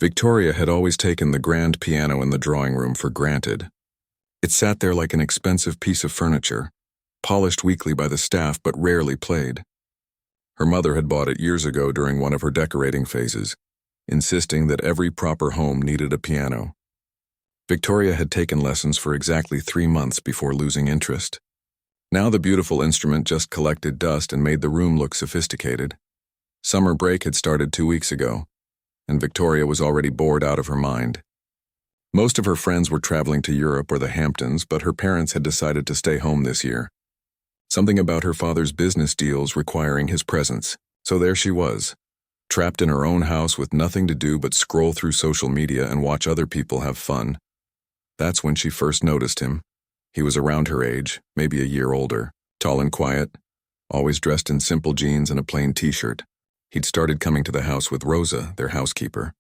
Victoria had always taken the grand piano in the drawing room for granted. It sat there like an expensive piece of furniture, polished weekly by the staff but rarely played. Her mother had bought it years ago during one of her decorating phases, insisting that every proper home needed a piano. Victoria had taken lessons for exactly 3 months before losing interest. Now the beautiful instrument just collected dust and made the room look sophisticated. Summer break had started 2 weeks ago, and Victoria was already bored out of her mind. Most of her friends were traveling to Europe or the Hamptons, but her parents had decided to stay home this year. Something about her father's business deals requiring his presence, so there she was, trapped in her own house with nothing to do but scroll through social media and watch other people have fun. That's when she first noticed him. He was around her age, maybe a year older, tall and quiet, always dressed in simple jeans and a plain t-shirt. He'd started coming to the house with Rosa, their housekeeper.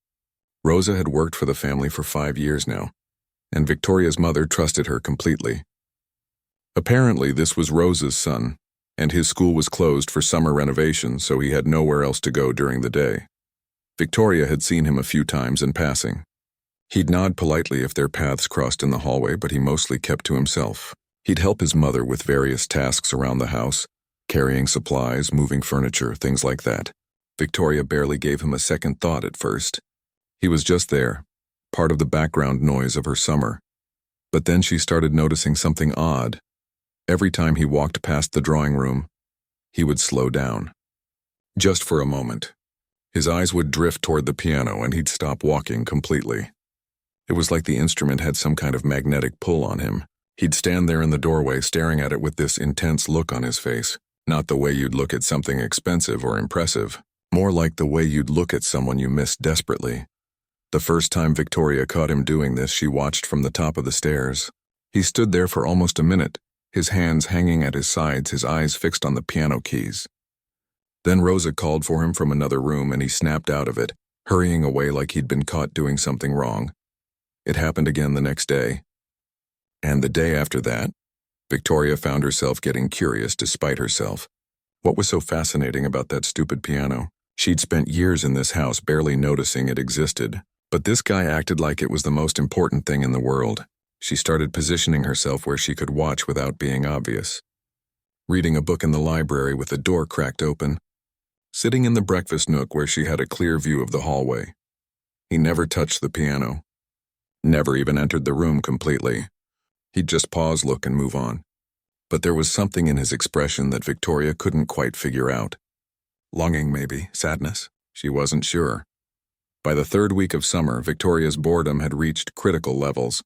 Rosa had worked for the family for 5 years now, and Victoria's mother trusted her completely. Apparently, this was Rosa's son, and his school was closed for summer renovations, so he had nowhere else to go during the day. Victoria had seen him a few times in passing. He'd nod politely if their paths crossed in the hallway, but he mostly kept to himself. He'd help his mother with various tasks around the house, carrying supplies, moving furniture, things like that. Victoria barely gave him a second thought at first. He was just there, part of the background noise of her summer. But then she started noticing something odd. Every time he walked past the drawing room, he would slow down. Just for a moment. His eyes would drift toward the piano and he'd stop walking completely. It was like the instrument had some kind of magnetic pull on him. He'd stand there in the doorway staring at it with this intense look on his face, not the way you'd look at something expensive or impressive, more like the way you'd look at someone you miss desperately. The first time Victoria caught him doing this, she watched from the top of the stairs. He stood there for almost a minute, his hands hanging at his sides, his eyes fixed on the piano keys. Then Rosa called for him from another room and he snapped out of it, hurrying away like he'd been caught doing something wrong. It happened again the next day. And the day after that, Victoria found herself getting curious despite herself. What was so fascinating about that stupid piano? She'd spent years in this house barely noticing it existed, but this guy acted like it was the most important thing in the world. She started positioning herself where she could watch without being obvious. Reading a book in the library with the door cracked open. Sitting in the breakfast nook where she had a clear view of the hallway. He never touched the piano. Never even entered the room completely. He'd just pause, look, and move on. But there was something in his expression that Victoria couldn't quite figure out. Longing, maybe, sadness, she wasn't sure. By the 3rd week of summer, Victoria's boredom had reached critical levels.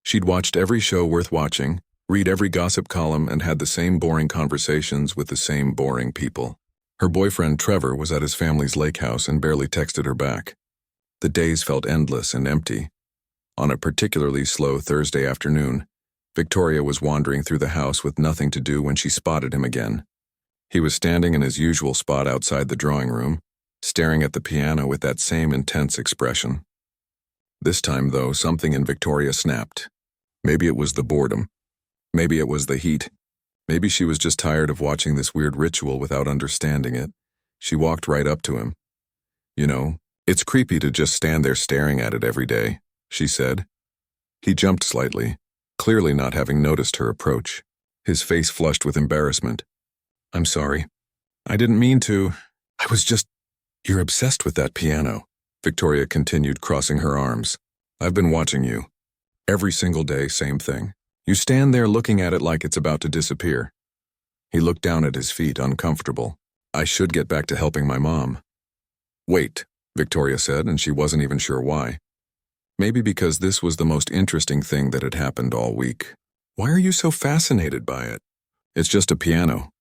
She'd watched every show worth watching, read every gossip column, and had the same boring conversations with the same boring people. Her boyfriend Trevor was at his family's lake house and barely texted her back. The days felt endless and empty. On a particularly slow Thursday afternoon, Victoria was wandering through the house with nothing to do when she spotted him again. He was standing in his usual spot outside the drawing room, staring at the piano with that same intense expression. This time, though, something in Victoria snapped. Maybe it was the boredom. Maybe it was the heat. Maybe she was just tired of watching this weird ritual without understanding it. She walked right up to him. "You know, it's creepy to just stand there staring at it every day," she said. He jumped slightly, clearly not having noticed her approach. His face flushed with embarrassment. "I'm sorry. I didn't mean to. I was just..." "You're obsessed with that piano," Victoria continued, crossing her arms. "I've been watching you. Every single day, same thing. You stand there looking at it like it's about to disappear." He looked down at his feet, uncomfortable. "I should get back to helping my mom." "Wait," Victoria said, and she wasn't even sure why. Maybe because this was the most interesting thing that had happened all week. "Why are you so fascinated by it?" "It's just a piano."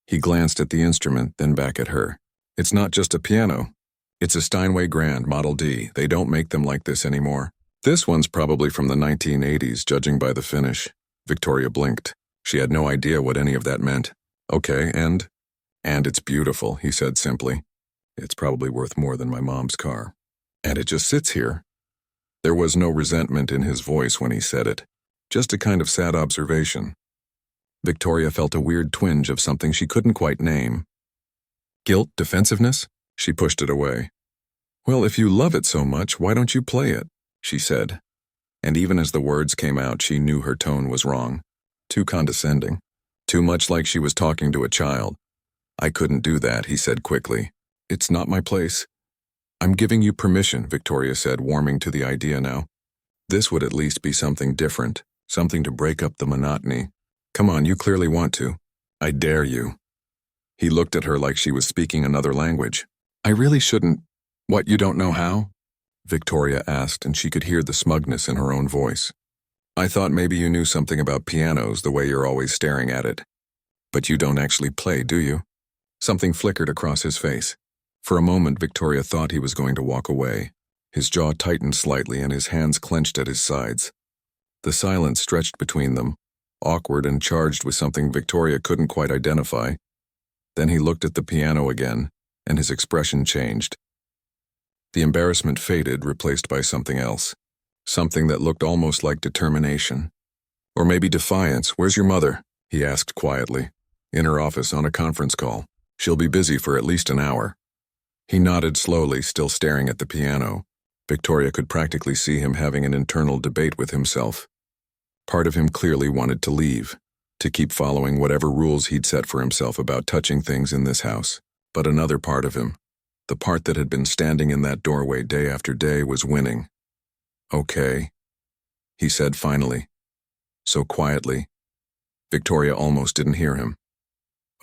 He glanced at the instrument, then back at her. "It's not just a piano. It's a Steinway Grand Model D. They don't make them like this anymore. This one's probably from the 1980s, judging by the finish." Victoria blinked. She had no idea what any of that meant. "Okay, and it's beautiful," he said simply. "It's probably worth more than my mom's car. And it just sits here." There was no resentment in his voice when he said it, just a kind of sad observation. Victoria felt a weird twinge of something she couldn't quite name. Guilt, defensiveness? She pushed it away. "Well, if you love it so much, why don't you play it?" she said. And even as the words came out, she knew her tone was wrong. Too condescending. Too much like she was talking to a child. "I couldn't do that," he said quickly. "It's not my place." "I'm giving you permission," Victoria said, warming to the idea now. This would at least be something different, something to break up the monotony. "Come on, you clearly want to. I dare you." He looked at her like she was speaking another language. "I really shouldn't." "What, you don't know how?" Victoria asked, and she could hear the smugness in her own voice. "I thought maybe you knew something about pianos the way you're always staring at it. But you don't actually play, do you?" Something flickered across his face. For a moment, Victoria thought he was going to walk away. His jaw tightened slightly and his hands clenched at his sides. The silence stretched between them, awkward and charged with something Victoria couldn't quite identify. Then he looked at the piano again, and his expression changed. The embarrassment faded, replaced by something else. Something that looked almost like determination. Or maybe defiance. "Where's your mother?" he asked quietly. "In her office on a conference call. She'll be busy for at least an hour." He nodded slowly, still staring at the piano. Victoria could practically see him having an internal debate with himself. Part of him clearly wanted to leave, to keep following whatever rules he'd set for himself about touching things in this house. But another part of him, the part that had been standing in that doorway day after day, was winning. "Okay," he said finally, so quietly, Victoria almost didn't hear him.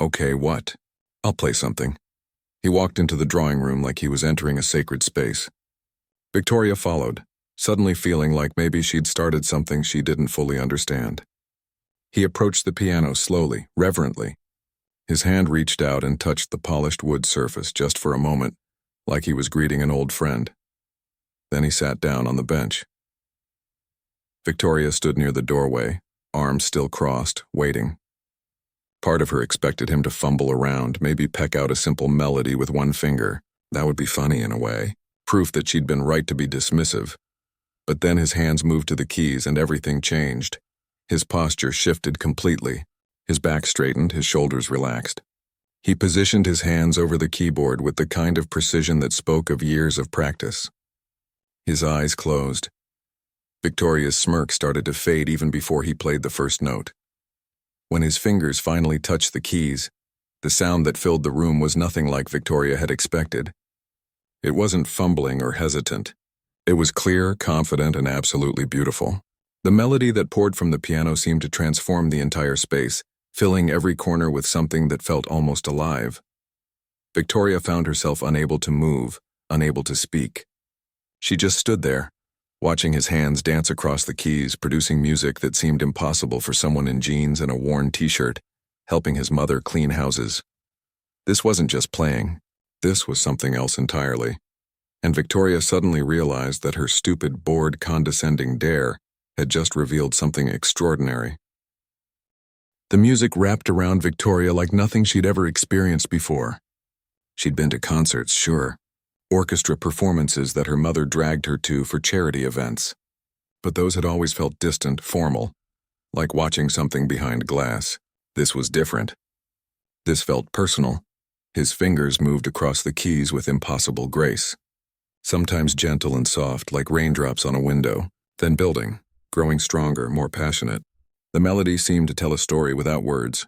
"Okay, what?" "I'll play something." He walked into the drawing room like he was entering a sacred space. Victoria followed, suddenly feeling like maybe she'd started something she didn't fully understand. He approached the piano slowly, reverently. His hand reached out and touched the polished wood surface just for a moment, like he was greeting an old friend. Then he sat down on the bench. Victoria stood near the doorway, arms still crossed, waiting. Part of her expected him to fumble around, maybe peck out a simple melody with one finger. That would be funny in a way, proof that she'd been right to be dismissive. But then his hands moved to the keys and everything changed. His posture shifted completely. His back straightened, his shoulders relaxed. He positioned his hands over the keyboard with the kind of precision that spoke of years of practice. His eyes closed. Victoria's smirk started to fade even before he played the first note. When his fingers finally touched the keys, the sound that filled the room was nothing like Victoria had expected. It wasn't fumbling or hesitant. It was clear, confident, and absolutely beautiful. The melody that poured from the piano seemed to transform the entire space, filling every corner with something that felt almost alive. Victoria found herself unable to move, unable to speak. She just stood there, watching his hands dance across the keys, producing music that seemed impossible for someone in jeans and a worn t-shirt, helping his mother clean houses. This wasn't just playing. This was something else entirely. And Victoria suddenly realized that her stupid, bored, condescending dare had just revealed something extraordinary. The music wrapped around Victoria like nothing she'd ever experienced before. She'd been to concerts, sure. Orchestra performances that her mother dragged her to for charity events. But those had always felt distant, formal, like watching something behind glass. This was different. This felt personal. His fingers moved across the keys with impossible grace. Sometimes gentle and soft, like raindrops on a window, then building, growing stronger, more passionate. The melody seemed to tell a story without words.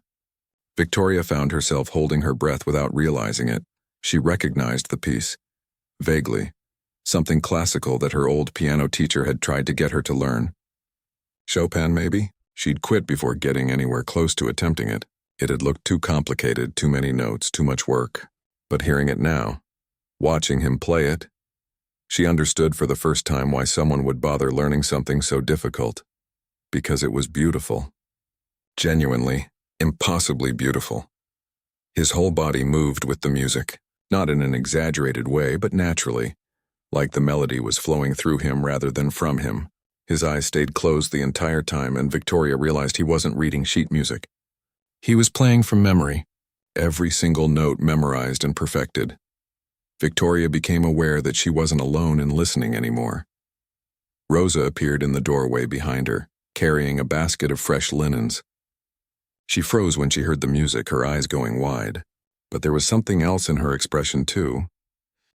Victoria found herself holding her breath without realizing it. She recognized the piece. Vaguely. Something classical that her old piano teacher had tried to get her to learn. Chopin, maybe? She'd quit before getting anywhere close to attempting it. It had looked too complicated, too many notes, too much work. But hearing it now, watching him play it, she understood for the first time why someone would bother learning something so difficult. Because it was beautiful. Genuinely, impossibly beautiful. His whole body moved with the music, not in an exaggerated way, but naturally, like the melody was flowing through him rather than from him. His eyes stayed closed the entire time, and Victoria realized he wasn't reading sheet music. He was playing from memory, every single note memorized and perfected. Victoria became aware that she wasn't alone in listening anymore. Rosa appeared in the doorway behind her, carrying a basket of fresh linens. She froze when she heard the music, her eyes going wide. But there was something else in her expression too.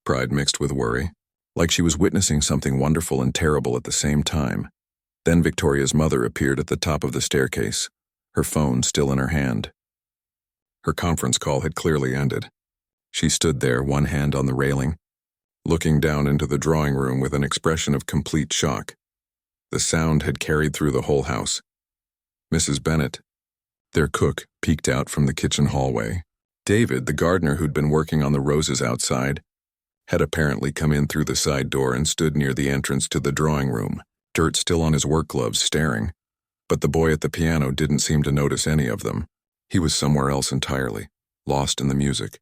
Pride mixed with worry. like she was witnessing something wonderful and terrible at the same time. Then Victoria's mother appeared at the top of the staircase, her phone still in her hand. Her conference call had clearly ended. She stood there, one hand on the railing, looking down into the drawing room with an expression of complete shock. The sound had carried through the whole house. Mrs. Bennet, their cook, peeked out from the kitchen hallway. David, the gardener who'd been working on the roses outside, had apparently come in through the side door and stood near the entrance to the drawing room, dirt still on his work gloves, staring. But the boy at the piano didn't seem to notice any of them. He was somewhere else entirely, lost in the music.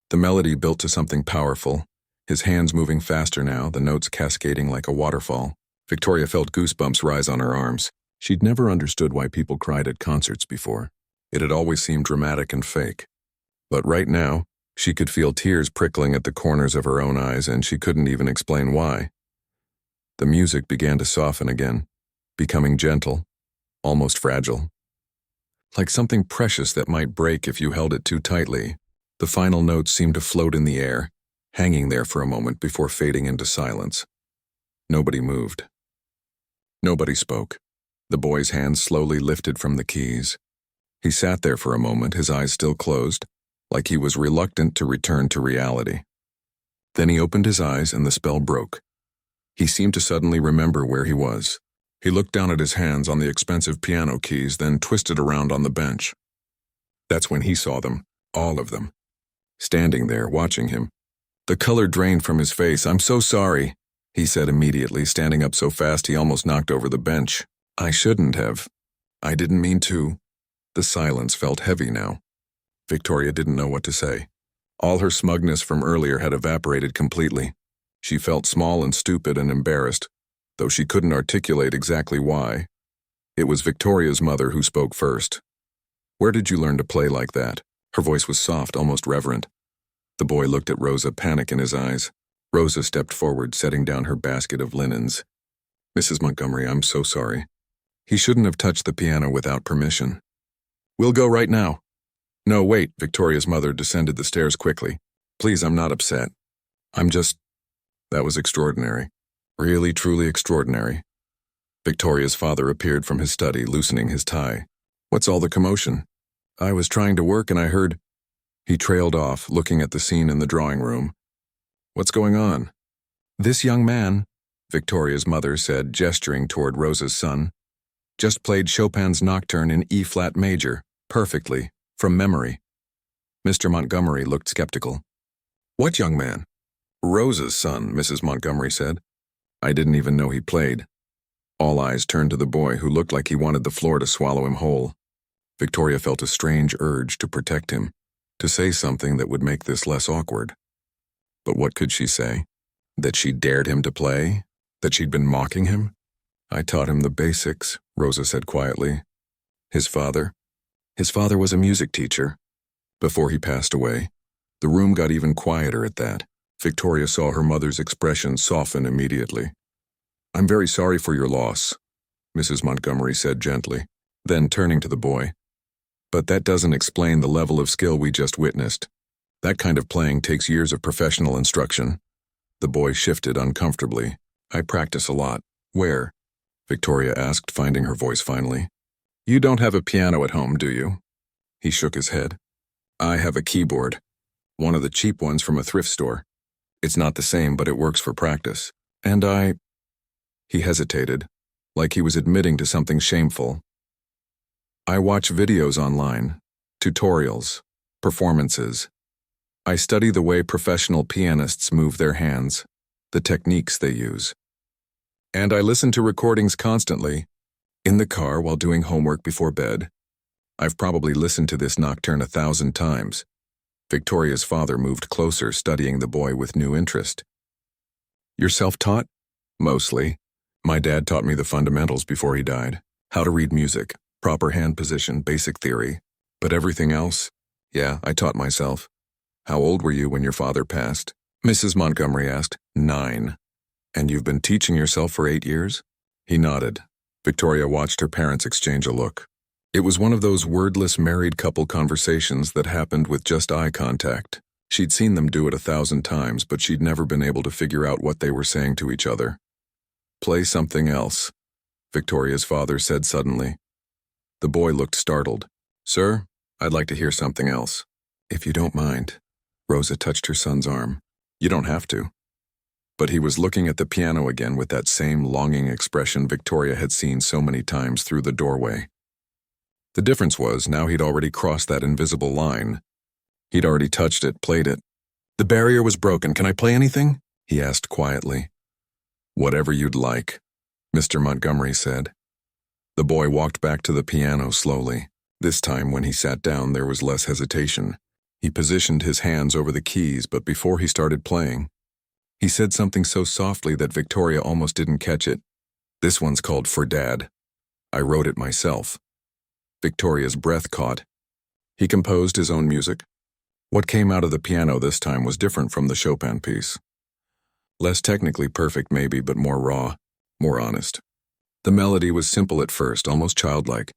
The melody built to something powerful, his hands moving faster now, the notes cascading like a waterfall. Victoria felt goosebumps rise on her arms. She'd never understood why people cried at concerts before. It had always seemed dramatic and fake. But right now, she could feel tears prickling at the corners of her own eyes, and she couldn't even explain why. The music began to soften again, becoming gentle, almost fragile. Like something precious that might break if you held it too tightly. The final notes seemed to float in the air, hanging there for a moment before fading into silence. Nobody moved. Nobody spoke. The boy's hands slowly lifted from the keys. He sat there for a moment, his eyes still closed, like he was reluctant to return to reality. Then he opened his eyes and the spell broke. He seemed to suddenly remember where he was. He looked down at his hands on the expensive piano keys, then twisted around on the bench. That's when he saw them, all of them, standing there watching him. The color drained from his face. "I'm so sorry," he said immediately, standing up so fast he almost knocked over the bench. "I shouldn't have. I didn't mean to." The silence felt heavy now. Victoria didn't know what to say. All her smugness from earlier had evaporated completely. She felt small and stupid and embarrassed, though she couldn't articulate exactly why. It was Victoria's mother who spoke first. "Where did you learn to play like that?" Her voice was soft, almost reverent. The boy looked at Rosa, panic in his eyes. Rosa stepped forward, setting down her basket of linens. "Mrs. Montgomery, I'm so sorry. He shouldn't have touched the piano without permission." "We'll go right now." "No, wait," Victoria's mother descended the stairs quickly. "Please, I'm not upset. I'm just—" That was extraordinary. Really, truly extraordinary. Victoria's father appeared from his study, loosening his tie. "What's all the commotion?" "I was trying to work and I heard—" He trailed off, looking at the scene in the drawing room. "What's going on?" "This young man," Victoria's mother said, gesturing toward Rosa's son, "just played Chopin's Nocturne in E-flat major, perfectly, from memory." Mr. Montgomery looked skeptical. "What young man?" "Rosa's son," Mrs. Montgomery said. "I didn't even know he played." All eyes turned to the boy, who looked like he wanted the floor to swallow him whole. Victoria felt a strange urge to protect him, to say something that would make this less awkward. But what could she say? That she dared him to play? That she'd been mocking him? "I taught him the basics," Rosa said quietly. His father was a music teacher. Before he passed away, the room got even quieter at that. Victoria saw her mother's expression soften immediately. "I'm very sorry for your loss," Mrs. Montgomery said gently, then turning to the boy. "But that doesn't explain the level of skill we just witnessed. That kind of playing takes years of professional instruction." The boy shifted uncomfortably. "I practice a lot." "Where?" Victoria asked, finding her voice finally. "You don't have a piano at home, do you?" He shook his head. "I have a keyboard. One of the cheap ones from a thrift store. It's not the same, but it works for practice. And He hesitated, like he was admitting to something shameful. "I watch videos online, tutorials, performances. I study the way professional pianists move their hands, the techniques they use. And I listen to recordings constantly, in the car while doing homework before bed. I've probably listened to this nocturne 1,000 times." Victoria's father moved closer, studying the boy with new interest. "You're self-taught?" "Mostly. My dad taught me the fundamentals before he died. How to read music, proper hand position, basic theory. But everything else? Yeah, I taught myself." "How old were you when your father passed?" Mrs. Montgomery asked. 9. "And you've been teaching yourself for 8 years?" He nodded. Victoria watched her parents exchange a look. It was one of those wordless married couple conversations that happened with just eye contact. She'd seen them do it 1,000 times, but she'd never been able to figure out what they were saying to each other. "Play something else," Victoria's father said suddenly. The boy looked startled. "Sir, I'd like to hear something else." "If you don't mind." Rosa touched her son's arm. "You don't have to." But he was looking at the piano again with that same longing expression Victoria had seen so many times through the doorway. The difference was, now he'd already crossed that invisible line. He'd already touched it, played it. "The barrier was broken. Can I play anything?" he asked quietly. "Whatever you'd like," Mr. Montgomery said. The boy walked back to the piano slowly. This time, when he sat down, there was less hesitation. He positioned his hands over the keys, but before he started playing, he said something so softly that Victoria almost didn't catch it. "This one's called For Dad. I wrote it myself." Victoria's breath caught. He composed his own music. What came out of the piano this time was different from the Chopin piece. Less technically perfect maybe, but more raw, more honest. The melody was simple at first, almost childlike.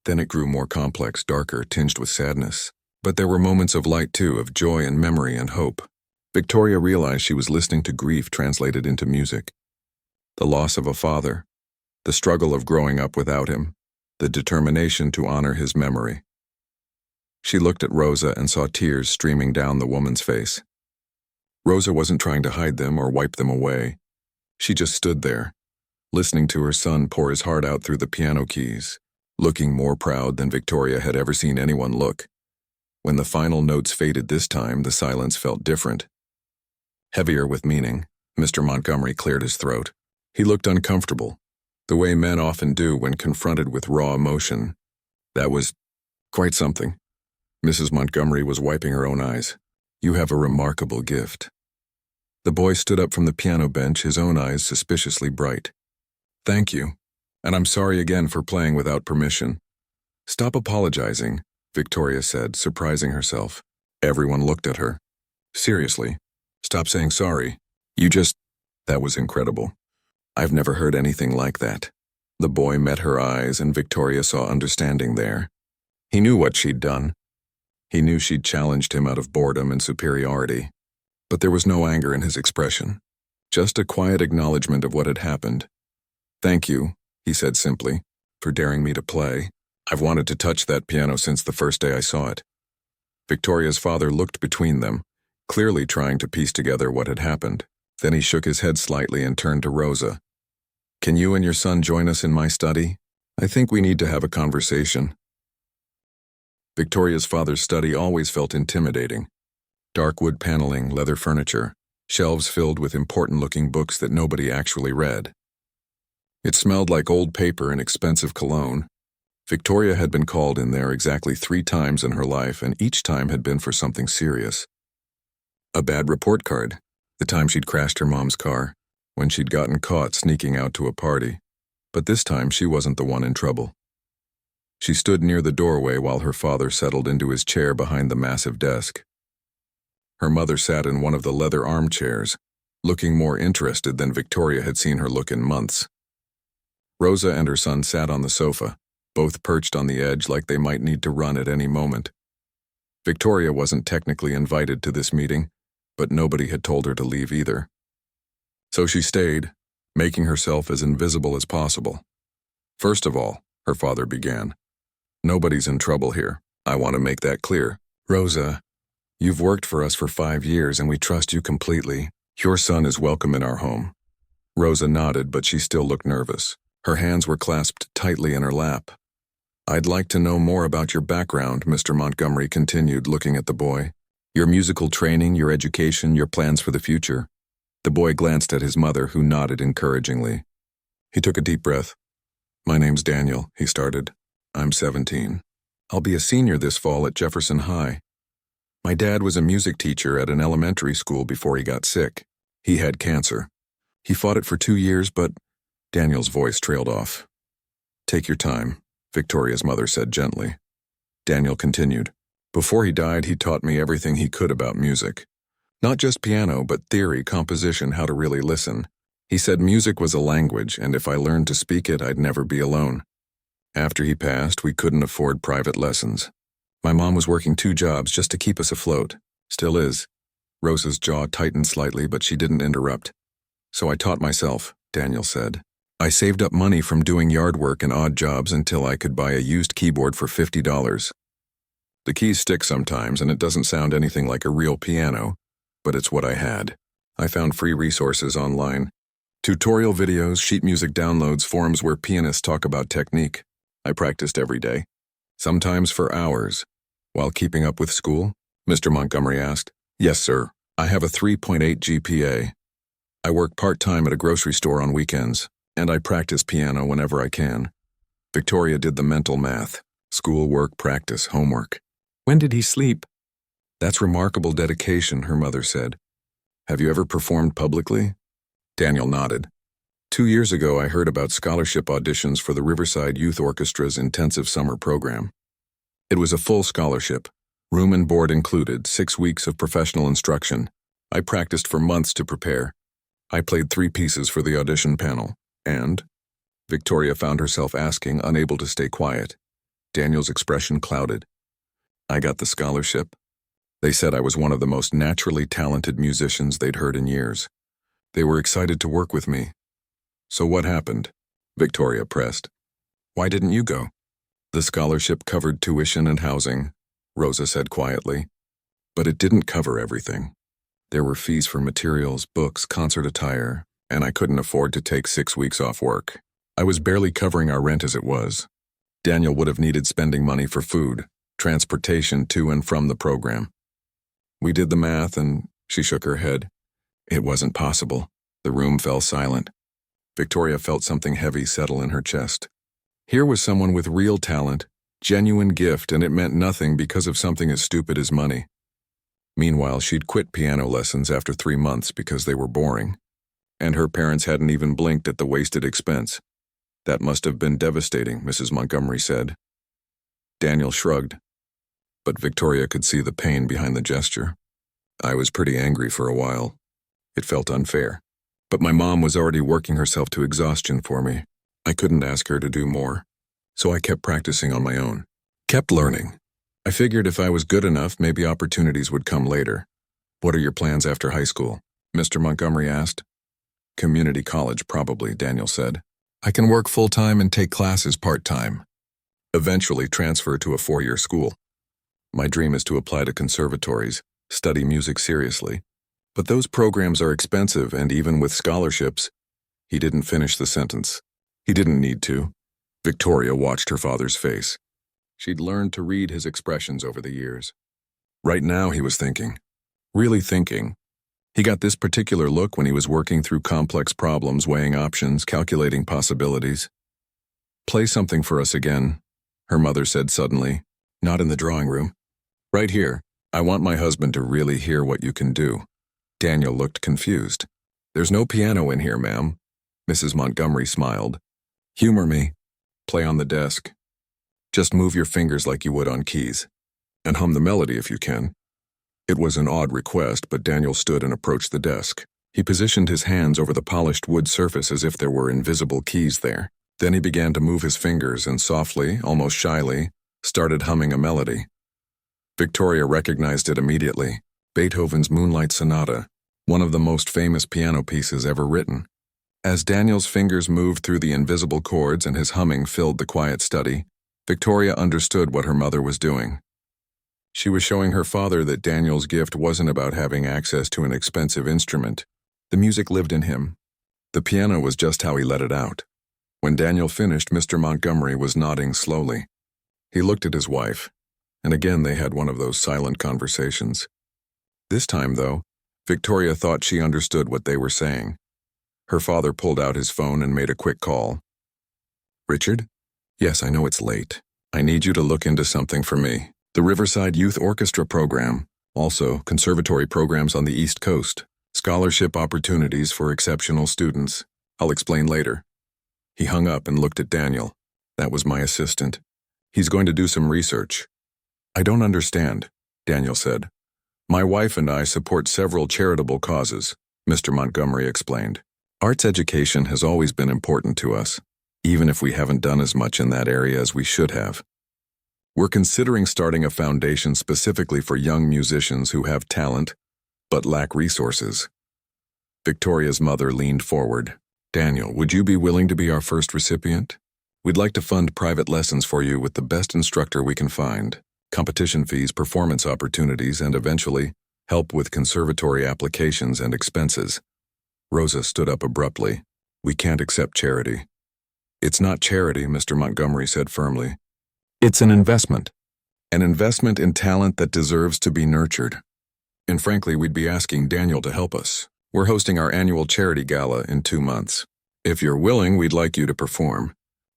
Then it grew more complex, darker, tinged with sadness. But there were moments of light too, of joy and memory and hope. Victoria realized she was listening to grief translated into music. The loss of a father, the struggle of growing up without him, the determination to honor his memory. She looked at Rosa and saw tears streaming down the woman's face. Rosa wasn't trying to hide them or wipe them away. She just stood there, listening to her son pour his heart out through the piano keys, looking more proud than Victoria had ever seen anyone look. When the final notes faded this time, the silence felt different. Heavier with meaning, Mr. Montgomery cleared his throat. He looked uncomfortable, the way men often do when confronted with raw emotion. "That was quite something." Mrs. Montgomery was wiping her own eyes. "You have a remarkable gift." The boy stood up from the piano bench, his own eyes suspiciously bright. "Thank you, and I'm sorry again for playing without permission." "Stop apologizing," Victoria said, surprising herself. Everyone looked at her. "Seriously, stop saying sorry. You just—" That was incredible. "I've never heard anything like that." The boy met her eyes, and Victoria saw understanding there. He knew what she'd done. He knew she'd challenged him out of boredom and superiority. But there was no anger in his expression, just a quiet acknowledgement of what had happened. "Thank you," he said simply, "for daring me to play. I've wanted to touch that piano since the first day I saw it." Victoria's father looked between them, clearly trying to piece together what had happened. Then he shook his head slightly and turned to Rosa. "Can you and your son join us in my study? I think we need to have a conversation." Victoria's father's study always felt intimidating. Dark wood paneling, leather furniture, shelves filled with important-looking books that nobody actually read. It smelled like old paper and expensive cologne. Victoria had been called in there exactly 3 times in her life, and each time had been for something serious. A bad report card, the time she'd crashed her mom's car, when she'd gotten caught sneaking out to a party. But this time she wasn't the one in trouble. She stood near the doorway while her father settled into his chair behind the massive desk. Her mother sat in one of the leather armchairs, looking more interested than Victoria had seen her look in months. Rosa and her son sat on the sofa, both perched on the edge like they might need to run at any moment. Victoria wasn't technically invited to this meeting, but nobody had told her to leave either. So she stayed, making herself as invisible as possible. "First of all," her father began, "nobody's in trouble here. I want to make that clear. Rosa, you've worked for us for 5 years and we trust you completely. Your son is welcome in our home." Rosa nodded, but she still looked nervous. Her hands were clasped tightly in her lap. "I'd like to know more about your background," Mr. Montgomery continued, looking at the boy. "Your musical training, your education, your plans for the future." The boy glanced at his mother, who nodded encouragingly. He took a deep breath. "My name's Daniel," he started. "I'm 17. I'll be a senior this fall at Jefferson High. My dad was a music teacher at an elementary school before he got sick. He had cancer. He fought it for 2 years, but—" Daniel's voice trailed off. "Take your time," Victoria's mother said gently. Daniel continued. "Before he died, he taught me everything he could about music. Not just piano, but theory, composition, how to really listen. He said music was a language, and if I learned to speak it, I'd never be alone. After he passed, we couldn't afford private lessons. My mom was working 2 jobs just to keep us afloat. Still is. Rosa's jaw tightened slightly, but she didn't interrupt. So I taught myself, Daniel said. I saved up money from doing yard work and odd jobs until I could buy a used keyboard for $50. The keys stick sometimes, and it doesn't sound anything like a real piano, but it's what I had. I found free resources online. Tutorial videos, sheet music downloads, forums where pianists talk about technique. I practiced every day, sometimes for hours. While keeping up with school? Mr. Montgomery asked. Yes, sir. I have a 3.8 GPA. I work part-time at a grocery store on weekends, and I practice piano whenever I can. Victoria did the mental math. School, work, practice, homework. When did he sleep? That's remarkable dedication, her mother said. Have you ever performed publicly? Daniel nodded. 2 years ago, I heard about scholarship auditions for the Riverside Youth Orchestra's intensive summer program. It was a full scholarship, room and board included, 6 weeks of professional instruction. I practiced for months to prepare. I played 3 pieces for the audition panel, and? Victoria found herself asking, unable to stay quiet. Daniel's expression clouded. I got the scholarship. They said I was one of the most naturally talented musicians they'd heard in years. They were excited to work with me. So what happened? Victoria pressed. Why didn't you go? The scholarship covered tuition and housing, Rosa said quietly. But it didn't cover everything. There were fees for materials, books, concert attire, and I couldn't afford to take 6 weeks off work. I was barely covering our rent as it was. Daniel would have needed spending money for food, transportation to and from the program. We did the math, and she shook her head. It wasn't possible. The room fell silent. Victoria felt something heavy settle in her chest. Here was someone with real talent, genuine gift, and it meant nothing because of something as stupid as money. Meanwhile, she'd quit piano lessons after 3 months because they were boring, and her parents hadn't even blinked at the wasted expense. That must have been devastating, Mrs. Montgomery said. Daniel shrugged, but Victoria could see the pain behind the gesture. I was pretty angry for a while. It felt unfair. But my mom was already working herself to exhaustion for me. I couldn't ask her to do more. So I kept practicing on my own. Kept learning. I figured if I was good enough, maybe opportunities would come later. What are your plans after high school? Mr. Montgomery asked. Community college, probably, Daniel said. I can work full-time and take classes part-time. Eventually transfer to a 4-year school. My dream is to apply to conservatories, study music seriously. But those programs are expensive, and even with scholarships, he didn't finish the sentence. He didn't need to. Victoria watched her father's face. She'd learned to read his expressions over the years. Right now, he was thinking. Really thinking. He got this particular look when he was working through complex problems, weighing options, calculating possibilities. Play something for us again, her mother said suddenly. Not in the drawing room. Right here. I want my husband to really hear what you can do. Daniel looked confused. There's no piano in here, ma'am. Mrs. Montgomery smiled. Humor me. Play on the desk. Just move your fingers like you would on keys. And hum the melody if you can. It was an odd request, but Daniel stood and approached the desk. He positioned his hands over the polished wood surface as if there were invisible keys there. Then he began to move his fingers and softly, almost shyly, started humming a melody. Victoria recognized it immediately. Beethoven's Moonlight Sonata, one of the most famous piano pieces ever written. As Daniel's fingers moved through the invisible chords and his humming filled the quiet study, Victoria understood what her mother was doing. She was showing her father that Daniel's gift wasn't about having access to an expensive instrument. The music lived in him. The piano was just how he let it out. When Daniel finished, Mr. Montgomery was nodding slowly. He looked at his wife, and again they had one of those silent conversations. This time, though, Victoria thought she understood what they were saying. Her father pulled out his phone and made a quick call. Richard? Yes, I know it's late. I need you to look into something for me. The Riverside Youth Orchestra program. Also, conservatory programs on the East Coast. Scholarship opportunities for exceptional students. I'll explain later. He hung up and looked at Daniel. That was my assistant. He's going to do some research. I don't understand, Daniel said. My wife and I support several charitable causes, Mr. Montgomery explained. Arts education has always been important to us, even if we haven't done as much in that area as we should have. We're considering starting a foundation specifically for young musicians who have talent but lack resources. Victoria's mother leaned forward. Daniel, would you be willing to be our first recipient? We'd like to fund private lessons for you with the best instructor we can find, competition fees, performance opportunities, and eventually, help with conservatory applications and expenses. Rosa stood up abruptly. We can't accept charity. It's not charity, Mr. Montgomery said firmly. It's an investment. An investment in talent that deserves to be nurtured. And frankly, we'd be asking Daniel to help us. We're hosting our annual charity gala in 2 months. If you're willing, we'd like you to perform.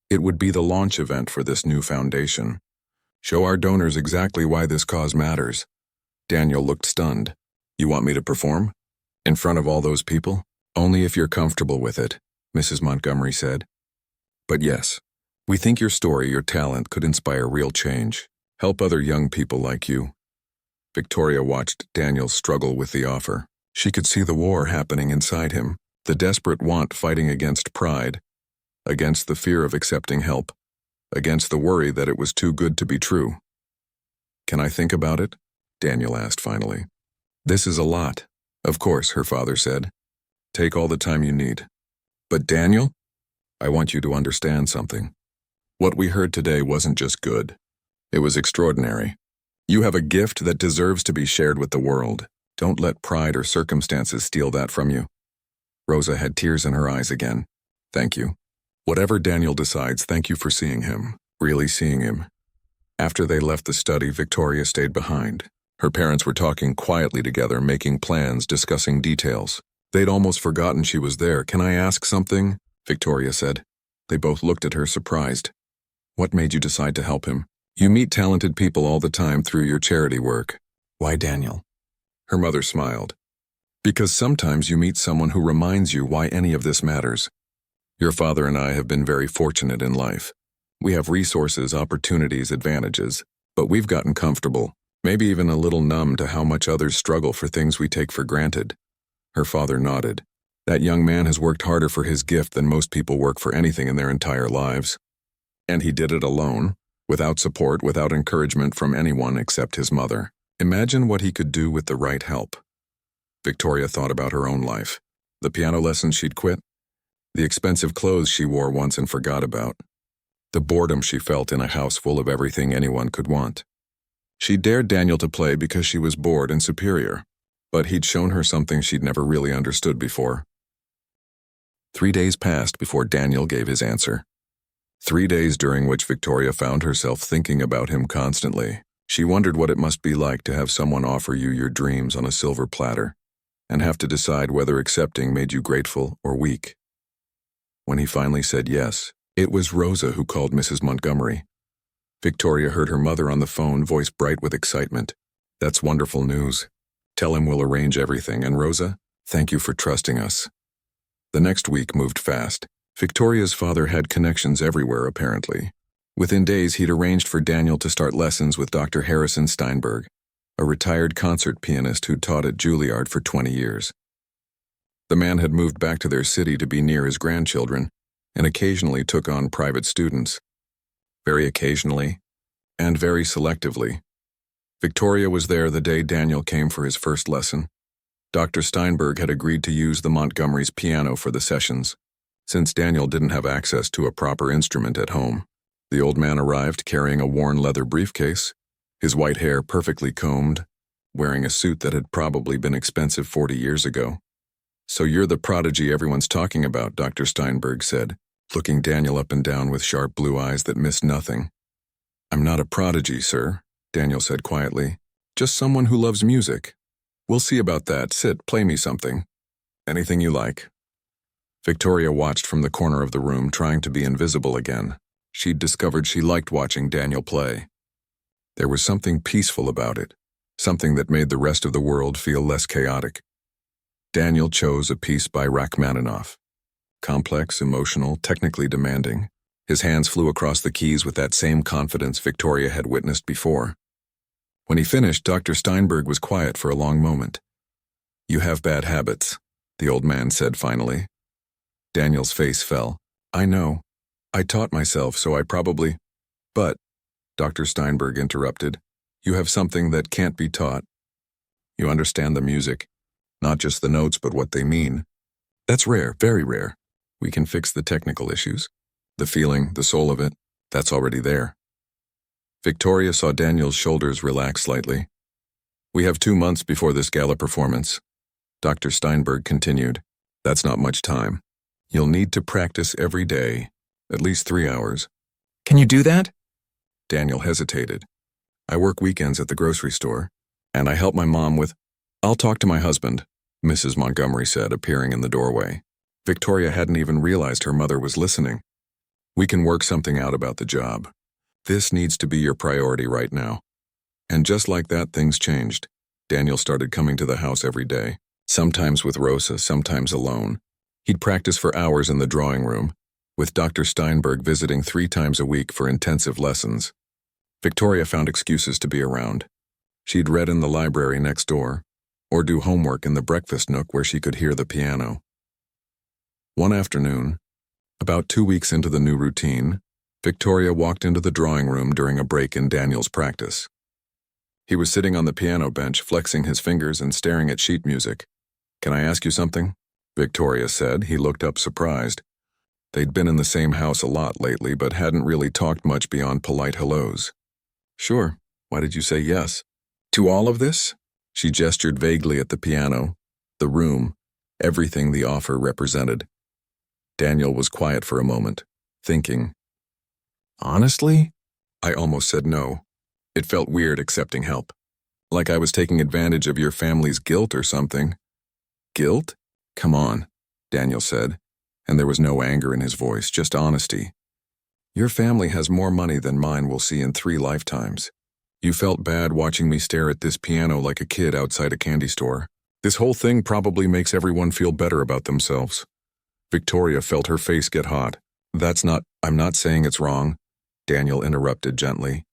It would be the launch event for this new foundation. Show our donors exactly why this cause matters. Daniel looked stunned. You want me to perform? In front of all those people? Only if you're comfortable with it, Mrs. Montgomery said. But yes, we think your story, your talent could inspire real change. Help other young people like you. Victoria watched Daniel struggle with the offer. She could see the war happening inside him, the desperate want fighting against pride, against the fear of accepting help, against the worry that it was too good to be true. Can I think about it? Daniel asked finally. This is a lot. Of course, her father said. Take all the time you need. But Daniel, I want you to understand something. What we heard today wasn't just good. It was extraordinary. You have a gift that deserves to be shared with the world. Don't let pride or circumstances steal that from you. Rosa had tears in her eyes again. Thank you. Whatever Daniel decides, thank you for seeing him, really seeing him. After they left the study, Victoria stayed behind. Her parents were talking quietly together, making plans, discussing details. They'd almost forgotten she was there. Can I ask something? Victoria said. They both looked at her, surprised. What made you decide to help him? You meet talented people all the time through your charity work. Why Daniel? Her mother smiled. Because sometimes you meet someone who reminds you why any of this matters. Your father and I have been very fortunate in life. We have resources, opportunities, advantages, but we've gotten comfortable, maybe even a little numb to how much others struggle for things we take for granted. Her father nodded. That young man has worked harder for his gift than most people work for anything in their entire lives. And he did it alone, without support, without encouragement from anyone except his mother. Imagine what he could do with the right help. Victoria thought about her own life. The piano lessons she'd quit. The expensive clothes she wore once and forgot about. The boredom she felt in a house full of everything anyone could want. She dared Daniel to play because she was bored and superior, but he'd shown her something she'd never really understood before. 3 days passed before Daniel gave his answer. 3 days during which Victoria found herself thinking about him constantly. She wondered what it must be like to have someone offer you your dreams on a silver platter, and have to decide whether accepting made you grateful or weak. When he finally said yes, it was Rosa who called Mrs. Montgomery. Victoria heard her mother on the phone, voice bright with excitement. That's wonderful news. Tell him we'll arrange everything, and Rosa, thank you for trusting us. The next week moved fast. Victoria's father had connections everywhere, apparently. Within days, he'd arranged for Daniel to start lessons with Dr. Harrison Steinberg, a retired concert pianist who'd taught at Juilliard for 20 years. The man had moved back to their city to be near his grandchildren, and occasionally took on private students. Very occasionally, and very selectively. Victoria was there the day Daniel came for his first lesson. Dr. Steinberg had agreed to use the Montgomery's piano for the sessions, since Daniel didn't have access to a proper instrument at home. The old man arrived carrying a worn leather briefcase, his white hair perfectly combed, wearing a suit that had probably been expensive 40 years ago. So you're the prodigy everyone's talking about, Dr. Steinberg said, looking Daniel up and down with sharp blue eyes that missed nothing. I'm not a prodigy, sir, Daniel said quietly. Just someone who loves music. We'll see about that. Sit, play me something. Anything you like. Victoria watched from the corner of the room, trying to be invisible again. She'd discovered she liked watching Daniel play. There was something peaceful about it, something that made the rest of the world feel less chaotic. Daniel chose a piece by Rachmaninoff. Complex, emotional, technically demanding. His hands flew across the keys with that same confidence Victoria had witnessed before. When he finished, Dr. Steinberg was quiet for a long moment. You have bad habits, the old man said finally. Daniel's face fell. I know. I taught myself, so I probably... But Dr. Steinberg interrupted. You have something that can't be taught. You understand the music, not just the notes but what they mean. That's rare, very rare. We can fix the technical issues. The feeling, the soul of it, that's already there. Victoria saw Daniel's shoulders relax slightly. We have 2 months before this gala performance. Dr. Steinberg continued. That's not much time. You'll need to practice every day, at least 3 hours. Can you do that? Daniel hesitated. I work weekends at the grocery store, and I help my mom with... I'll talk to my husband, Mrs. Montgomery said, appearing in the doorway. Victoria hadn't even realized her mother was listening. We can work something out about the job. This needs to be your priority right now. And just like that, things changed. Daniel started coming to the house every day, sometimes with Rosa, sometimes alone. He'd practice for hours in the drawing room, with Dr. Steinberg visiting 3 times a week for intensive lessons. Victoria found excuses to be around. She'd read in the library next door, or do homework in the breakfast nook where she could hear the piano. One afternoon, about 2 weeks into the new routine, Victoria walked into the drawing room during a break in Daniel's practice. He was sitting on the piano bench, flexing his fingers and staring at sheet music. Can I ask you something? Victoria said. He looked up surprised. They'd been in the same house a lot lately, but hadn't really talked much beyond polite hellos. Sure. Why did you say yes? To all of this? She gestured vaguely at the piano, the room, everything the offer represented. Daniel was quiet for a moment, thinking. Honestly? I almost said no. It felt weird accepting help. Like I was taking advantage of your family's guilt or something. Guilt? Come on, Daniel said, and there was no anger in his voice, just honesty. Your family has more money than mine will see in 3 lifetimes. You felt bad watching me stare at this piano like a kid outside a candy store. This whole thing probably makes everyone feel better about themselves. Victoria felt her face get hot. I'm not saying it's wrong, Daniel interrupted gently.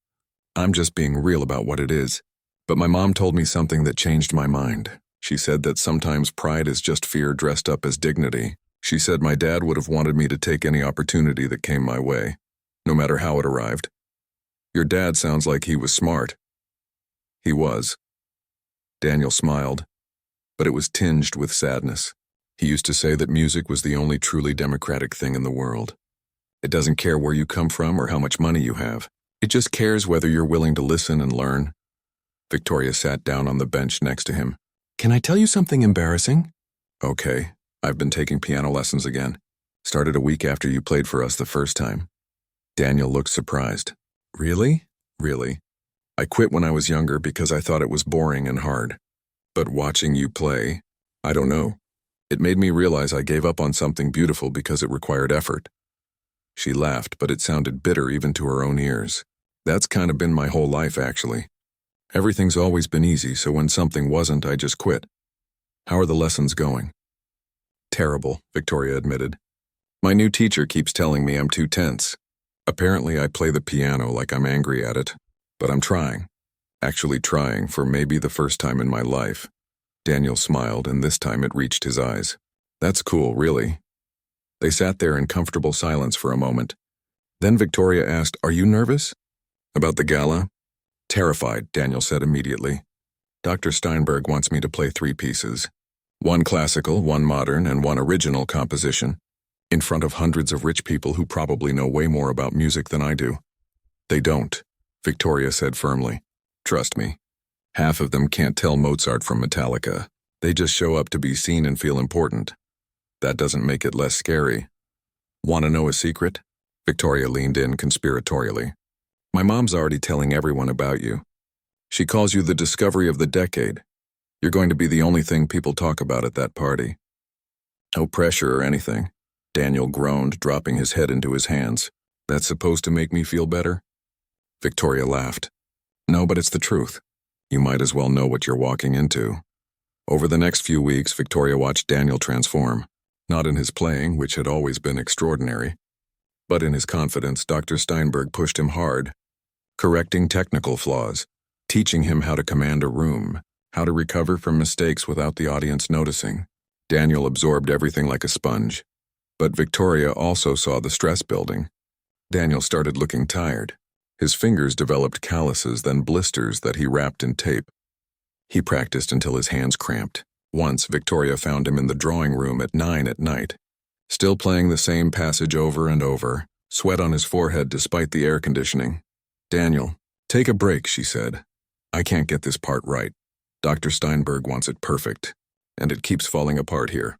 I'm just being real about what it is. But my mom told me something that changed my mind. She said that sometimes pride is just fear dressed up as dignity. She said my dad would have wanted me to take any opportunity that came my way, no matter how it arrived. Your dad sounds like he was smart. He was. Daniel smiled, but it was tinged with sadness. He used to say that music was the only truly democratic thing in the world. It doesn't care where you come from or how much money you have. It just cares whether you're willing to listen and learn. Victoria sat down on the bench next to him. Can I tell you something embarrassing? Okay, I've been taking piano lessons again. Started a week after you played for us the first time. Daniel looked surprised. Really? Really. I quit when I was younger because I thought it was boring and hard. But watching you play, I don't know. It made me realize I gave up on something beautiful because it required effort. She laughed, but it sounded bitter even to her own ears. That's kind of been my whole life, actually. Everything's always been easy, so when something wasn't, I just quit. How are the lessons going? Terrible, Victoria admitted. My new teacher keeps telling me I'm too tense. Apparently I play the piano like I'm angry at it, but I'm trying. Actually trying for maybe the first time in my life. Daniel smiled, and this time it reached his eyes. That's cool, really. They sat there in comfortable silence for a moment. Then Victoria asked, Are you nervous? About the gala? Terrified, Daniel said immediately. Dr. Steinberg wants me to play 3 pieces. 1 classical, 1 modern, and 1 original composition, in front of hundreds of rich people who probably know way more about music than I do. They don't, Victoria said firmly. Trust me. Half of them can't tell Mozart from Metallica. They just show up to be seen and feel important. That doesn't make it less scary. Want to know a secret? Victoria leaned in conspiratorially. My mom's already telling everyone about you. She calls you the discovery of the decade. You're going to be the only thing people talk about at that party. No pressure or anything. Daniel groaned, dropping his head into his hands. That's supposed to make me feel better? Victoria laughed. No, but it's the truth. You might as well know what you're walking into. Over the next few weeks, Victoria watched Daniel transform. Not in his playing, which had always been extraordinary, but in his confidence. Dr. Steinberg pushed him hard, correcting technical flaws, teaching him how to command a room, how to recover from mistakes without the audience noticing. Daniel absorbed everything like a sponge, but Victoria also saw the stress building. Daniel started looking tired. His fingers developed calluses, then blisters that he wrapped in tape. He practiced until his hands cramped. Once, Victoria found him in the drawing room at 9 at night, still playing the same passage over and over, sweat on his forehead despite the air conditioning. "Daniel, take a break," she said. "I can't get this part right. Dr. Steinberg wants it perfect, and it keeps falling apart here."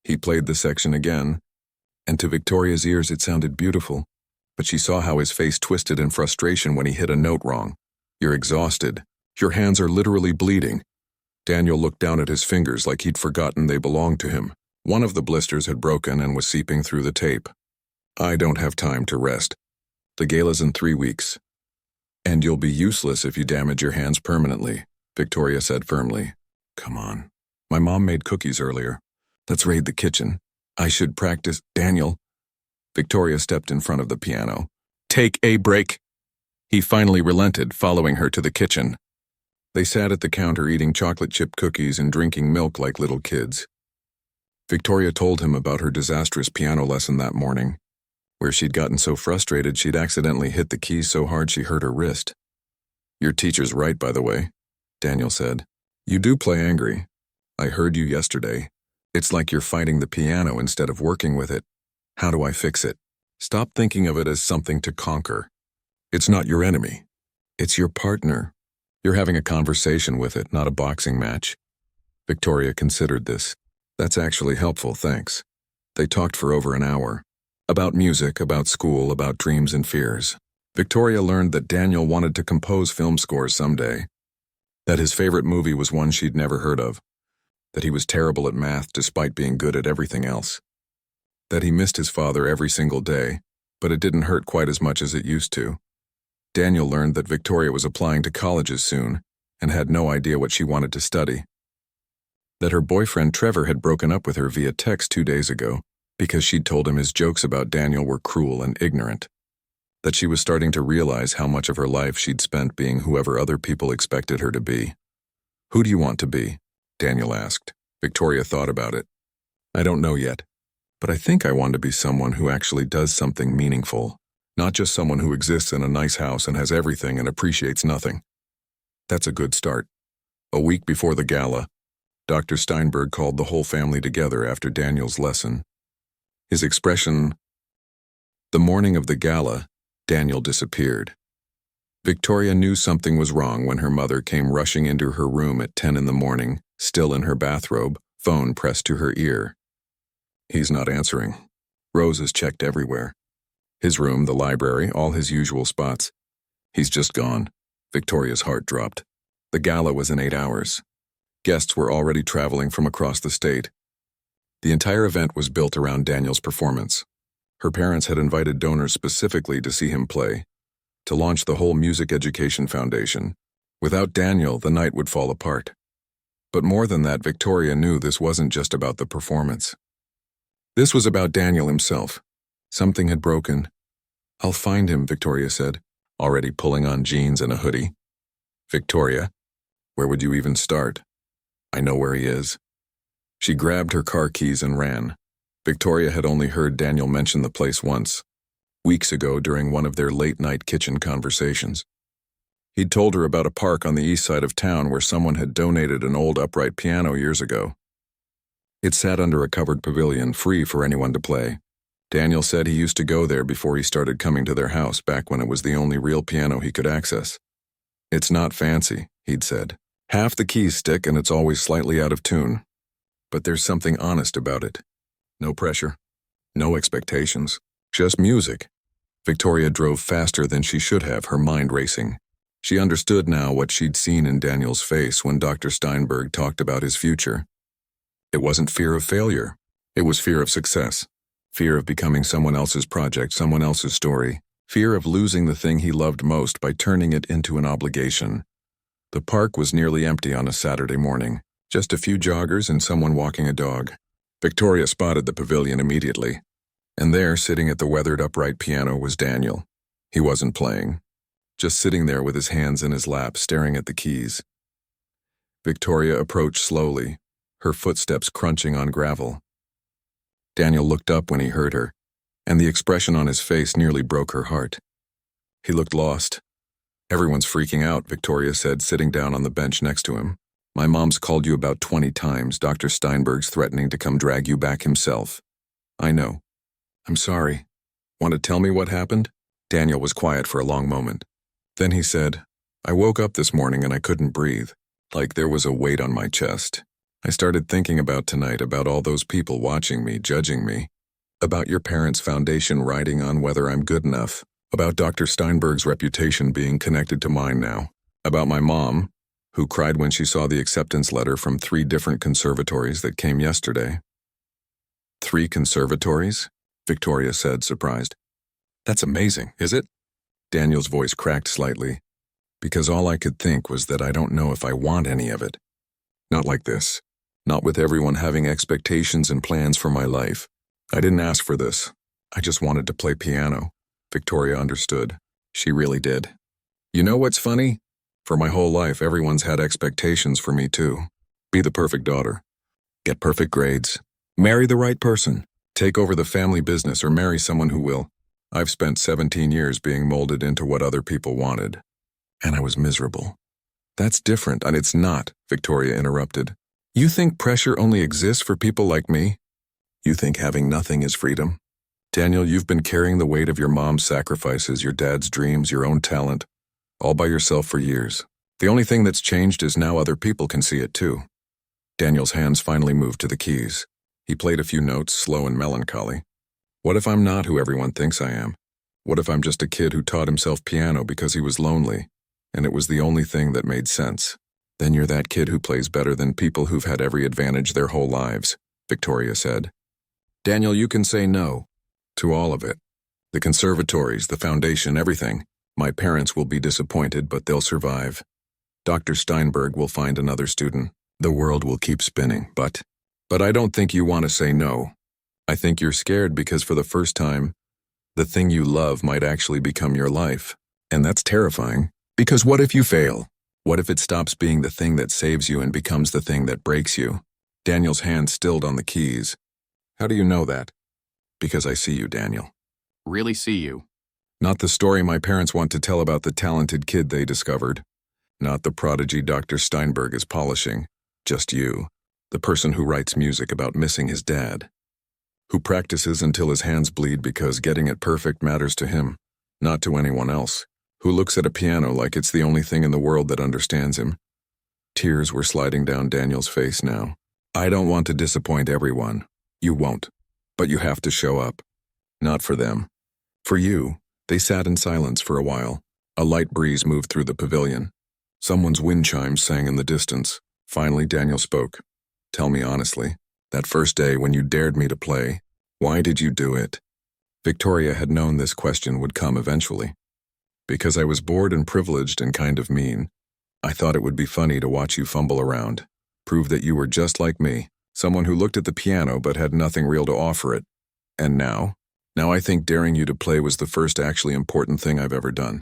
He played the section again, and to Victoria's ears it sounded beautiful, but she saw how his face twisted in frustration when he hit a note wrong. "You're exhausted. Your hands are literally bleeding." Daniel looked down at his fingers like he'd forgotten they belonged to him. One of the blisters had broken and was seeping through the tape. "I don't have time to rest. The gala's in 3 weeks. And you'll be useless if you damage your hands permanently," Victoria said firmly. "Come on. My mom made cookies earlier. Let's raid the kitchen. I should practice." "Daniel." Victoria stepped in front of the piano. "Take a break." He finally relented, following her to the kitchen. They sat at the counter eating chocolate chip cookies and drinking milk like little kids. Victoria told him about her disastrous piano lesson that morning, where she'd gotten so frustrated she'd accidentally hit the keys so hard she hurt her wrist. "Your teacher's right, by the way," Daniel said. "You do play angry. I heard you yesterday. It's like you're fighting the piano instead of working with it. How do I fix it?" "Stop thinking of it as something to conquer. It's not your enemy. It's your partner. You're having a conversation with it, not a boxing match." Victoria considered this. "That's actually helpful, thanks." They talked for over an hour. About music, about school, about dreams and fears. Victoria learned that Daniel wanted to compose film scores someday. That his favorite movie was one she'd never heard of. That he was terrible at math despite being good at everything else. That he missed his father every single day, but it didn't hurt quite as much as it used to. Daniel learned that Victoria was applying to colleges soon and had no idea what she wanted to study. That her boyfriend Trevor had broken up with her via text 2 days ago because she'd told him his jokes about Daniel were cruel and ignorant. That she was starting to realize how much of her life she'd spent being whoever other people expected her to be. "Who do you want to be?" Daniel asked. Victoria thought about it. "I don't know yet, but I think I want to be someone who actually does something meaningful. Not just someone who exists in a nice house and has everything and appreciates nothing." That's a good start. A week before the gala, Dr. Steinberg called the whole family together after Daniel's lesson. His expression, the morning of the gala, Daniel disappeared. Victoria knew something was wrong when her mother came rushing into her room at 10 in the morning, still in her bathrobe, phone pressed to her ear. "He's not answering. Roses checked everywhere. His room, the library, all his usual spots. He's just gone." Victoria's heart dropped. The gala was in 8 hours. Guests were already traveling from across the state. The entire event was built around Daniel's performance. Her parents had invited donors specifically to see him play, to launch the whole Music Education Foundation. Without Daniel, the night would fall apart. But more than that, Victoria knew this wasn't just about the performance. This was about Daniel himself. Something had broken. "I'll find him," Victoria said, already pulling on jeans and a hoodie. "Victoria, where would you even start? I know where he is." She grabbed her car keys and ran. Victoria had only heard Daniel mention the place once, weeks ago during one of their late-night kitchen conversations. He'd told her about a park on the east side of town where someone had donated an old upright piano years ago. It sat under a covered pavilion, free for anyone to play. Daniel said he used to go there before he started coming to their house back when it was the only real piano he could access. "It's not fancy," he'd said. "Half the keys stick and it's always slightly out of tune. But there's something honest about it. No pressure. No expectations. Just music." Victoria drove faster than she should have, her mind racing. She understood now what she'd seen in Daniel's face when Dr. Steinberg talked about his future. It wasn't fear of failure. It was fear of success. Fear of becoming someone else's project, someone else's story. Fear of losing the thing he loved most by turning it into an obligation. The park was nearly empty on a Saturday morning. Just a few joggers and someone walking a dog. Victoria spotted the pavilion immediately. And there, sitting at the weathered upright piano, was Daniel. He wasn't playing. Just sitting there with his hands in his lap, staring at the keys. Victoria approached slowly, her footsteps crunching on gravel. Daniel looked up when he heard her, and the expression on his face nearly broke her heart. He looked lost. Everyone's freaking out, Victoria said, sitting down on the bench next to him. My mom's called you about 20 times. Dr. Steinberg's threatening to come drag you back himself. I know. I'm sorry. Want to tell me what happened? Daniel was quiet for a long moment. Then he said, I woke up this morning and I couldn't breathe, like there was a weight on my chest. I started thinking about tonight, about all those people watching me, judging me, about your parents' foundation riding on whether I'm good enough, about Dr. Steinberg's reputation being connected to mine now, about my mom, who cried when she saw the acceptance letter from 3 different conservatories that came yesterday. 3 conservatories? Victoria said, surprised. That's amazing, is it? Daniel's voice cracked slightly, because all I could think was that I don't know if I want any of it. Not like this. Not with everyone having expectations and plans for my life. I didn't ask for this. I just wanted to play piano. Victoria understood. She really did. You know what's funny? For my whole life, everyone's had expectations for me too. Be the perfect daughter. Get perfect grades. Marry the right person. Take over the family business or marry someone who will. I've spent 17 years being molded into what other people wanted. And I was miserable. That's different, and it's not, Victoria interrupted. You think pressure only exists for people like me? You think having nothing is freedom? Daniel, you've been carrying the weight of your mom's sacrifices, your dad's dreams, your own talent, all by yourself for years. The only thing that's changed is now other people can see it too. Daniel's hands finally moved to the keys. He played a few notes, slow and melancholy. What if I'm not who everyone thinks I am? What if I'm just a kid who taught himself piano because he was lonely, and it was the only thing that made sense? Then you're that kid who plays better than people who've had every advantage their whole lives, Victoria said. Daniel, you can say no to all of it. The conservatories, the foundation, everything. My parents will be disappointed, but they'll survive. Dr. Steinberg will find another student. The world will keep spinning, but I don't think you want to say no. I think you're scared because for the first time, the thing you love might actually become your life. And that's terrifying. Because what if you fail? What if it stops being the thing that saves you and becomes the thing that breaks you? Daniel's hand stilled on the keys. How do you know that? Because I see you, Daniel. Really see you. Not the story my parents want to tell about the talented kid they discovered. Not the prodigy Dr. Steinberg is polishing. Just you, the person who writes music about missing his dad. Who practices until his hands bleed because getting it perfect matters to him, not to anyone else. Who looks at a piano like it's the only thing in the world that understands him. Tears were sliding down Daniel's face now. I don't want to disappoint everyone. You won't. But you have to show up. Not for them. For you. They sat in silence for a while. A light breeze moved through the pavilion. Someone's wind chimes sang in the distance. Finally, Daniel spoke. Tell me honestly, that first day when you dared me to play, why did you do it? Victoria had known this question would come eventually. Because I was bored and privileged and kind of mean. I thought it would be funny to watch you fumble around. Prove that you were just like me, someone who looked at the piano but had nothing real to offer it. And now I think daring you to play was the first actually important thing I've ever done.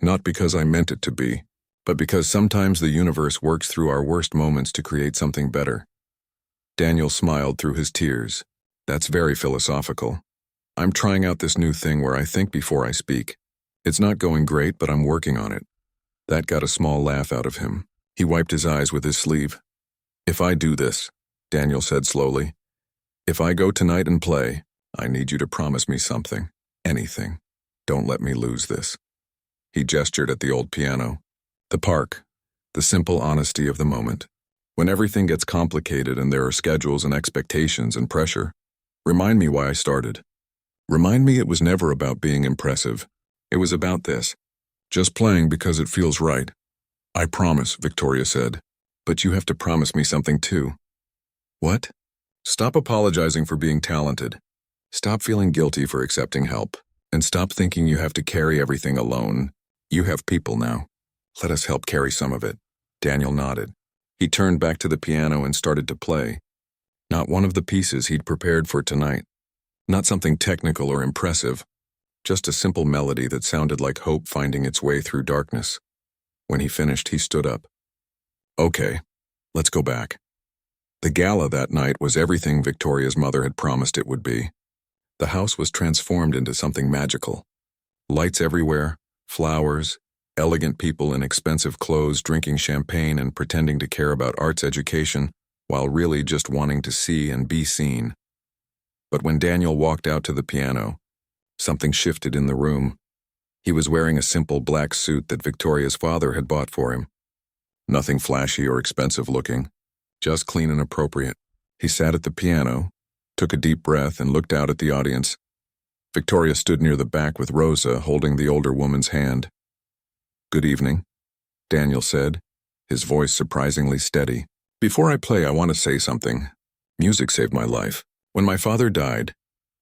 Not because I meant it to be, but because sometimes the universe works through our worst moments to create something better. Daniel smiled through his tears. That's very philosophical. I'm trying out this new thing where I think before I speak. It's not going great, but I'm working on it. That got a small laugh out of him. He wiped his eyes with his sleeve. If I do this, Daniel said slowly, if I go tonight and play, I need you to promise me something. Anything. Don't let me lose this. He gestured at the old piano. The park. The simple honesty of the moment. When everything gets complicated and there are schedules and expectations and pressure, remind me why I started. Remind me it was never about being impressive. It was about this. Just playing because it feels right. I promise, Victoria said. But you have to promise me something too. What? Stop apologizing for being talented. Stop feeling guilty for accepting help. And stop thinking you have to carry everything alone. You have people now. Let us help carry some of it. Daniel nodded. He turned back to the piano and started to play. Not one of the pieces he'd prepared for tonight. Not something technical or impressive. Just a simple melody that sounded like hope finding its way through darkness. When he finished, he stood up. Okay, let's go back. The gala that night was everything Victoria's mother had promised it would be. The house was transformed into something magical. Lights everywhere, Flowers, elegant people in expensive clothes drinking champagne and pretending to care about arts education while really just wanting to see and be seen. But when Daniel walked out to the piano, something shifted in the room. He was wearing a simple black suit that Victoria's father had bought for him. Nothing flashy or expensive looking, just clean and appropriate. He sat at the piano, took a deep breath, and looked out at the audience. Victoria stood near the back with Rosa holding the older woman's hand. "Good evening," Daniel said, his voice surprisingly steady. "Before I play, I want to say something. Music saved my life. When my father died,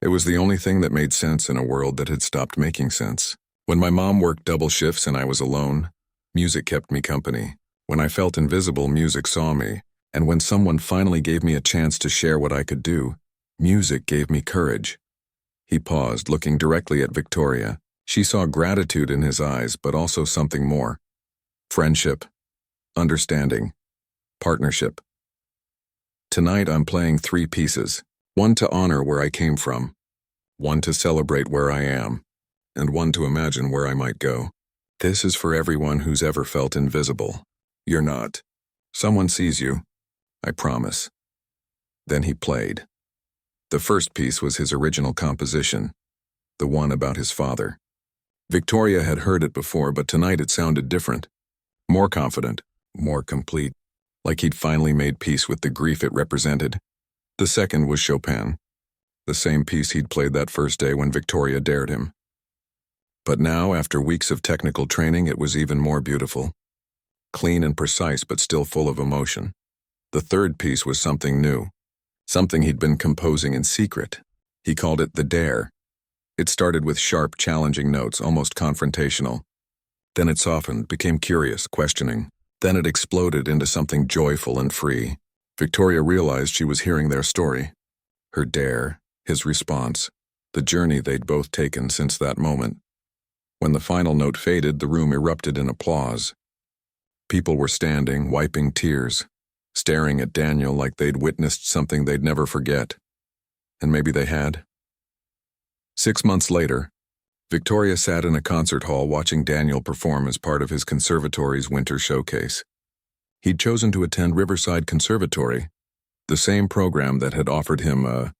it was the only thing that made sense in a world that had stopped making sense. When my mom worked double shifts and I was alone, music kept me company. When I felt invisible, music saw me. And when someone finally gave me a chance to share what I could do, music gave me courage." He paused, looking directly at Victoria. She saw gratitude in his eyes, but also something more. Friendship, understanding, partnership. "Tonight I'm playing 3 pieces. One to honor where I came from, one to celebrate where I am, and one to imagine where I might go. This is for everyone who's ever felt invisible. You're not. Someone sees you. I promise." Then he played. The first piece was his original composition, the one about his father. Victoria had heard it before, but tonight it sounded different. More confident, more complete, like he'd finally made peace with the grief it represented. The second was Chopin, the same piece he'd played that first day when Victoria dared him. But now, after weeks of technical training, it was even more beautiful. Clean and precise, but still full of emotion. The third piece was something new, something he'd been composing in secret. He called it The Dare. It started with sharp, challenging notes, almost confrontational. Then it softened, became curious, questioning. Then it exploded into something joyful and free. Victoria realized she was hearing their story. Her dare, his response, the journey they'd both taken since that moment. When the final note faded, the room erupted in applause. People were standing, wiping tears, staring at Daniel like they'd witnessed something they'd never forget. And maybe they had. 6 months later, Victoria sat in a concert hall watching Daniel perform as part of his conservatory's winter showcase. He'd chosen to attend Riverside Conservatory, the same program that had offered him a